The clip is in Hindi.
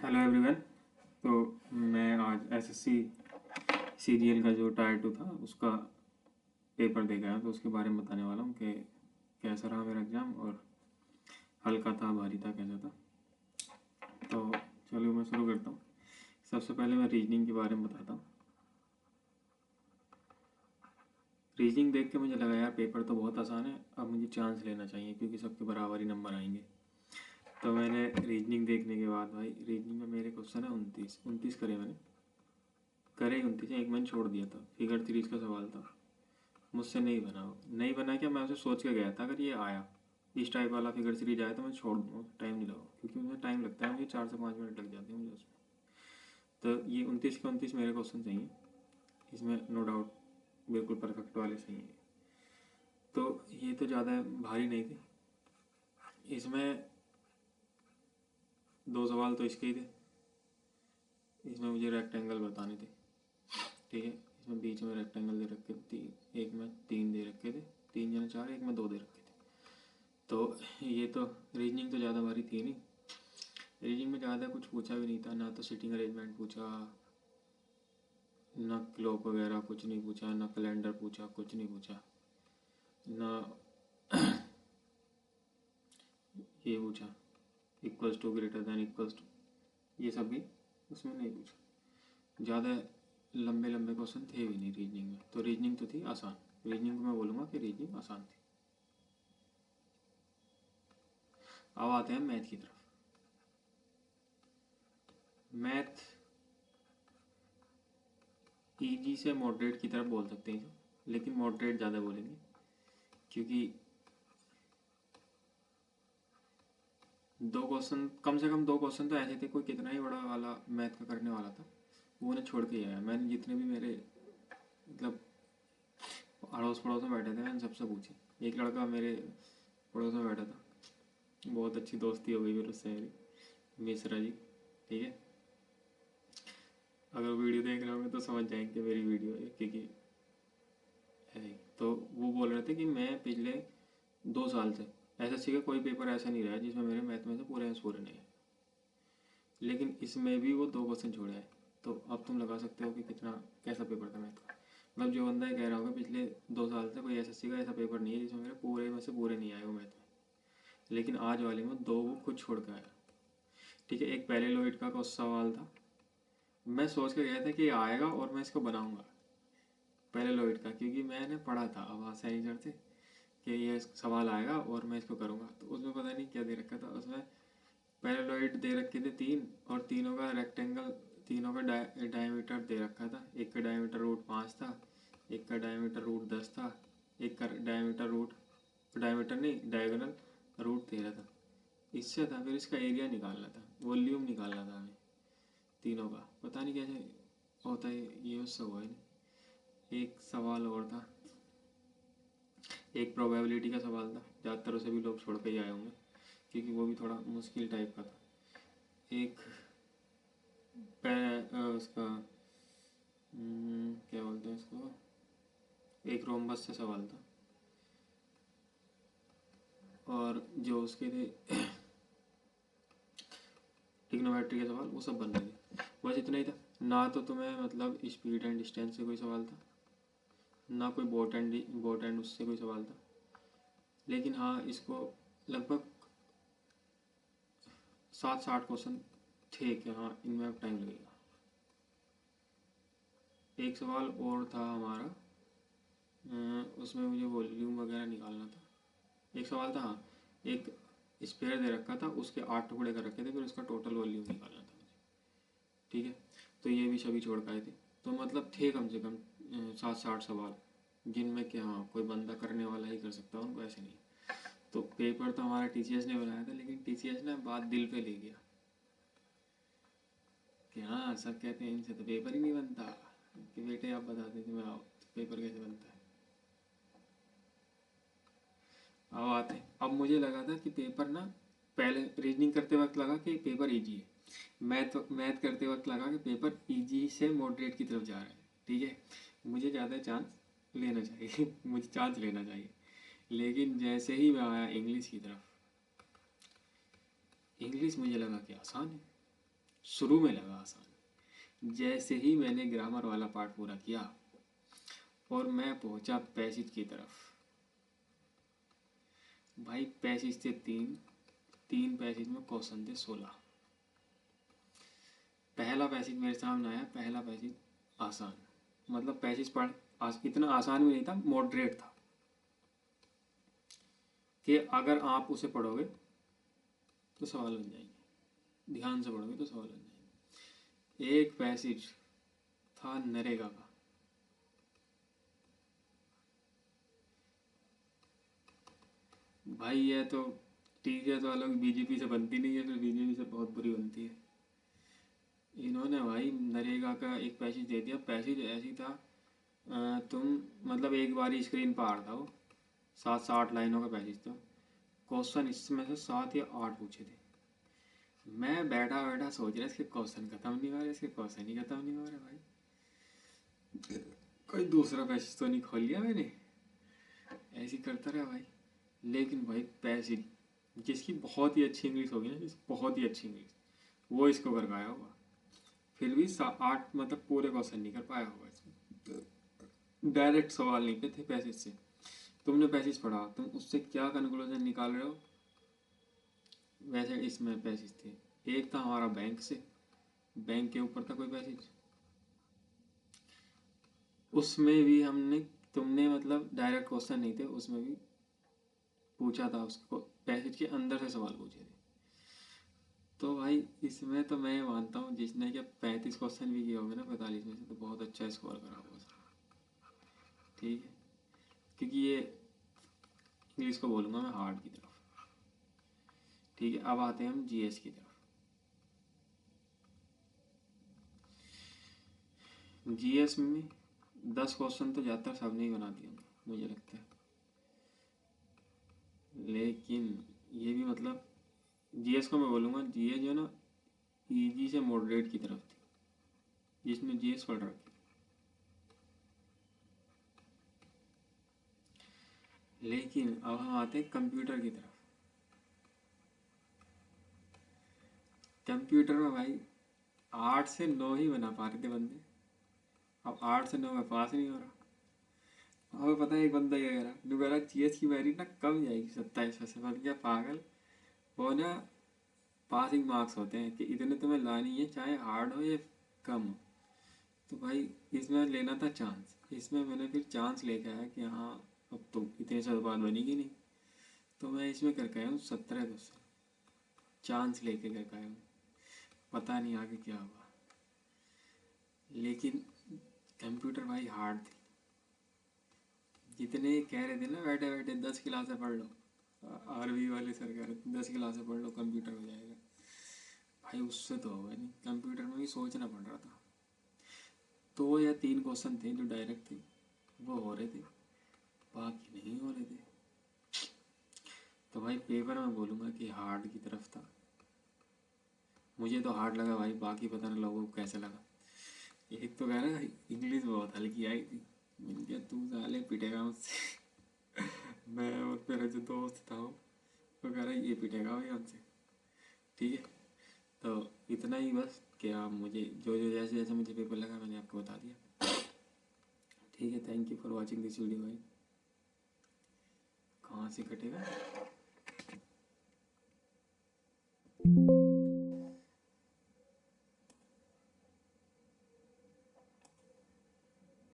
Hello everyone. तो मैं आज एसएससी सीजीएल का जो टायर 2 था उसका पेपर दे गया, तो उसके बारे में बताने वाला हूँ कि कैसा रहा मेरा एग्ज़ाम और हल्का था भारी था कैसा था। तो चलो मैं शुरू करता हूँ। सबसे पहले मैं रीजनिंग के बारे में बताता हूँ। रीजनिंग देख के मुझे लगा यार पेपर तो बहुत आसान है, अब मुझे चांस लेना चाहिए क्योंकि सबके बराबर ही नंबर आएंगे। तो मैंने रीजनिंग देखने के बाद भाई रीजनिंग में मेरे क्वेश्चन है 29 करे मैंने, करे 29, एक मैंने छोड़ दिया था। फिगर सीरीज का सवाल था, मुझसे नहीं बना क्या, मैं उसे सोच के गया था अगर ये आया इस टाइप वाला फिगर सीरीज आया तो मैं छोड़ दूँगा, टाइम नहीं लगा क्योंकि मुझे टाइम लगता है, मुझे 4 से 5 मिनट लग जाते हैं मुझे उसमें। तो ये 29 के 29 मेरे क्वेश्चन चाहिए, इसमें नो डाउट बिल्कुल परफेक्ट वाले सही हैं। तो ये तो ज़्यादा भारी नहीं थे, इसमें 2 सवाल तो इसके ही थे। इसमें मुझे रेक्टेंगल बताने थे, ठीक है। इसमें बीच में रेक्टेंगल दे रखे थे, एक में 3 दे रखे थे, 3 या 4, एक में 2 दे रखे थे। तो ये तो रीजनिंग तो ज़्यादा भारी थी नहीं, रीजनिंग में ज़्यादा कुछ पूछा भी नहीं था, ना तो सिटिंग अरेंजमेंट पूछा, ना क्लॉक वगैरह कुछ नहीं पूछा, ना कैलेंडर पूछा, कुछ नहीं पूछा, ना ये पूछा equals to greater than equals to, ये सब भी उसमें नहीं पूछा। ज़्यादा लंबे लंबे क्वेश्चन थे भी नहीं रीजनिंग में, तो रीजनिंग तो थी आसान। रीजनिंग को मैं बोलूँगा कि रीजनिंग आसान थी। अब आते हैं मैथ की तरफ। मैथ ईजी से मॉडरेट की तरफ बोल सकते हैं, लेकिन मॉडरेट ज़्यादा बोलेंगे क्योंकि 2 क्वेश्चन, कम से कम 2 क्वेश्चन तो ऐसे थे, कोई कितना ही बड़ा वाला मैथ का करने वाला था वो उन्हें छोड़ के ही आया। मैंने जितने भी मेरे मतलब अड़ोस पड़ोस में बैठे थे मैंने सबसे पूछी। एक लड़का मेरे पड़ोस में बैठा था, बहुत अच्छी दोस्ती हो गई फिर उससे मेरी, मिश्रा जी, ठीक है। अगर वीडियो देख रहे होंगे तो समझ जाएंगे मेरी वीडियो है क्योंकि है। तो वो बोल रहे थे कि मैं पिछले 2 साल से एसएससी का कोई पेपर ऐसा नहीं रहा जिसमें मेरे मैथ में से पूरे नहीं है, लेकिन इसमें भी वो 2 क्वेश्चन छोड़े हैं। तो अब तुम लगा सकते हो कि कितना कैसा पेपर था मैथ का। मतलब जो बंदा ये कह रहा होगा पिछले 2 साल से कोई एसएससी का ऐसा पेपर नहीं है जिसमें मेरे पूरे में से पूरे नहीं आए वो मैथ में, लेकिन आज वाले में 2 वो खुद छोड़ के आया, ठीक है। एक पैरेलॉइड का सवाल था, मैं सोच के गया था कि ये आएगा और मैं इसको बनाऊंगा पैरेलॉइड का, क्योंकि मैंने पढ़ा था अब आसानी सर से कि ये सवाल आएगा और मैं इसको करूँगा। तो उसमें पता नहीं क्या दे रखा था, उसमें पैरेलॉइड दे रखे थे 3 और तीनों का रेक्टेंगल, तीनों का डायमीटर दे रखा था। एक का डायमीटर रूट 5 था, एक का डायमीटर रूट 10 था, एक का डायमीटर डायमीटर नहीं डायगोनल रूट 13 था। इससे था फिर इसका एरिया निकालना था, वॉल्यूम निकालना था हमें तीनों का, पता नहीं कैसे होता है ये, उससे हुआ ही नहीं। एक सवाल और था, एक प्रोबेबिलिटी का सवाल था, ज़्यादातर उसे भी लोग छोड़ के ही आए होंगे क्योंकि वो भी थोड़ा मुश्किल टाइप का था। एक उसका क्या बोलते हैं इसको, एक रोम्बस से सवाल था, और जो उसके थे ट्रिग्नोमेट्री के सवाल वो सब बन रहे थे। बस इतना ही था। ना तो तुम्हें मतलब स्पीड एंड डिस्टेंस से कोई सवाल था, ना कोई बोट एंड उससे कोई सवाल था, लेकिन हाँ इसको लगभग 7 से 8 क्वेश्चन थे कि हाँ इनमें अब टाइम लगेगा। एक सवाल और था हमारा, उसमें मुझे वॉल्यूम वगैरह निकालना था। एक सवाल था, हाँ, एक स्पेयर दे रखा था, उसके 8 टुकड़े कर रखे थे, फिर उसका टोटल वॉल्यूम निकालना था मुझे, ठीक है। तो ये भी सभी छोड़ पाए थे। तो मतलब थे कम से कम 7 से 8 सवाल जिनमें कि हाँ कोई बंदा करने वाला ही कर सकता है, उनको ऐसे नहीं। तो पेपर तो हमारा टीसीएस ने बनाया था, लेकिन टीसीएस ने बात दिल पे ले गया कि हाँ सब कहते हैं इनसे तो पेपर ही नहीं बनता, कि बेटे आप बता देते मैं आओ तो पेपर कैसे बनता है। अब आते हैं, अब मुझे लगा था कि पेपर ना, पहले रीजनिंग करते वक्त लगा कि पेपर इजी है, मैथ करते वक्त लगा कि पेपर इजी से मॉडरेट की तरफ जा रहा है, ठीक है। मुझे ज़्यादा चांस लेना चाहिए मुझे चांस लेना चाहिए, लेकिन जैसे ही मैं आया इंग्लिश की तरफ, इंग्लिश मुझे लगा कि आसान है, शुरू में लगा आसान, जैसे ही मैंने ग्रामर वाला पार्ट पूरा किया और मैं पहुंचा पैसेज की तरफ, भाई पैसेज थे तीन, तीन पैसेज में क्वेश्चन थे 16। पहला पैसेज मेरे सामने आया, पहला पैसेज आसान, मतलब पैसेज पढ़ इतना आसान भी नहीं था, मॉडरेट था कि अगर आप उसे पढ़ोगे तो सवाल बन जाएंगे, ध्यान से पढ़ोगे तो सवाल बन जाएंगे। एक पैसेज था नरेगा का, भाई ये तो टीचर्स वालों की बीजेपी से बनती नहीं है, फिर बीजेपी से बहुत बुरी बनती है। इन्होंने भाई नरेगा का एक पैसेज दे दिया, पैसेज ऐसी था तुम मतलब एक बार ही स्क्रीन पर आ रहा था वो, 7 से 8 लाइनों का पैसेज था। क्वेश्चन इसमें से 7 या 8 पूछे थे। मैं बैठा बैठा सोच रहा इसके क्वेश्चन खत्म नहीं हो रहे, इसके क्वेश्चन ही खत्म नहीं हो रहे भाई, कोई दूसरा पैसेज तो नहीं खोल लिया मैंने, ऐसे करता रहा भाई। लेकिन भाई पैसेज जिसकी बहुत ही अच्छी इंग्लिश होगी ना, जिसकी बहुत ही अच्छी इंग्लिश, वो इसको कर पाया होगा, फिर भी 8 मतलब पूरे क्वेश्चन नहीं कर पाया होगा इसमें। डायरेक्ट सवाल नहीं पे थे पैसेज से, तुमने पैसेज पढ़ा, तुम उससे क्या कंक्लूजन निकाल रहे हो, वैसे इसमें पैसेज थे। एक था हमारा बैंक से, बैंक के ऊपर था कोई पैसेज, उसमें भी हमने, तुमने मतलब डायरेक्ट क्वेश्चन नहीं थे उसमें भी पूछा था, उसको पैसेज के अंदर से सवाल पूछे थे। तो भाई इसमें तो मैं मानता हूँ जिसने क्या 35 क्वेश्चन भी किए होंगे ना 45 में से, तो बहुत अच्छा स्कोर करा होगा उसने, ठीक है। क्योंकि ये इंग्लिश को बोलूँगा मैं हार्ड की तरफ, ठीक है। अब आते हैं हम जीएस की तरफ। जीएस में 10 क्वेश्चन तो ज़्यादातर सबने ही बना दिए होंगे मुझे लगता है, लेकिन ये भी मतलब जीएस को मैं बोलूँगा, जीएस जो है ना इजी से मॉडरेट की तरफ थी, जिसमें जीएस पढ़ रखी। लेकिन अब हम आते हैं कंप्यूटर की तरफ। कंप्यूटर में भाई 8 से 9 ही बना पा रहे थे बंदे, अब 8 से 9 में पास नहीं हो रहा। हमें पता है एक बंदा ये कह रहा, जो कह रहा जीएस की मेरिट ना कम जाएगी 27 से, बन गया पागल। वो ना पासिंग मार्क्स होते हैं कि इतने तुम्हें लानी है, चाहे हार्ड हो या कम हो। तो भाई इसमें लेना था चांस, इसमें मैंने फिर चांस लेके आया कि हाँ अब तो इतने से बात बनेगी नहीं, तो मैं इसमें करके आया हूँ 17 क्वेश्चन, चांस लेके करके आया हूँ, पता नहीं आगे क्या होगा। लेकिन कंप्यूटर भाई हार्ड थी, जितने कह रहे थे ना बैठे बैठे 10 क्लासें पढ़ लो, आरवी वाले सर कह रहे थे 10 क्लासें पढ़ लो कंप्यूटर हो जाएगा, भाई उससे तो होगा नहीं, कंप्यूटर में भी सोचना पड़ रहा था। 2 या 3 क्वेश्चन थे जो डायरेक्ट थे, वो हो रहे थे, बाकी नहीं हो रहे थे। तो भाई पेपर में बोलूँगा कि हार्ड की तरफ था, मुझे तो हार्ड लगा भाई, बाकी पता नहीं लोगों को कैसे लगा। एक तो कह रहा इंग्लिश बहुत हल्की आई थी, मैंने कहा तू साले पिटेगा मुझसे मैं और मेरा जो दोस्त था वो कह रहा ये पिटेगा भाई हमसे, ठीक है। तो इतना ही बस, कि आप मुझे जो जो जैसे जैसे मुझे पेपर लगा मैंने आपको बता दिया, ठीक है। Thank you for watching this video भाई। कहाँ से कटेगा।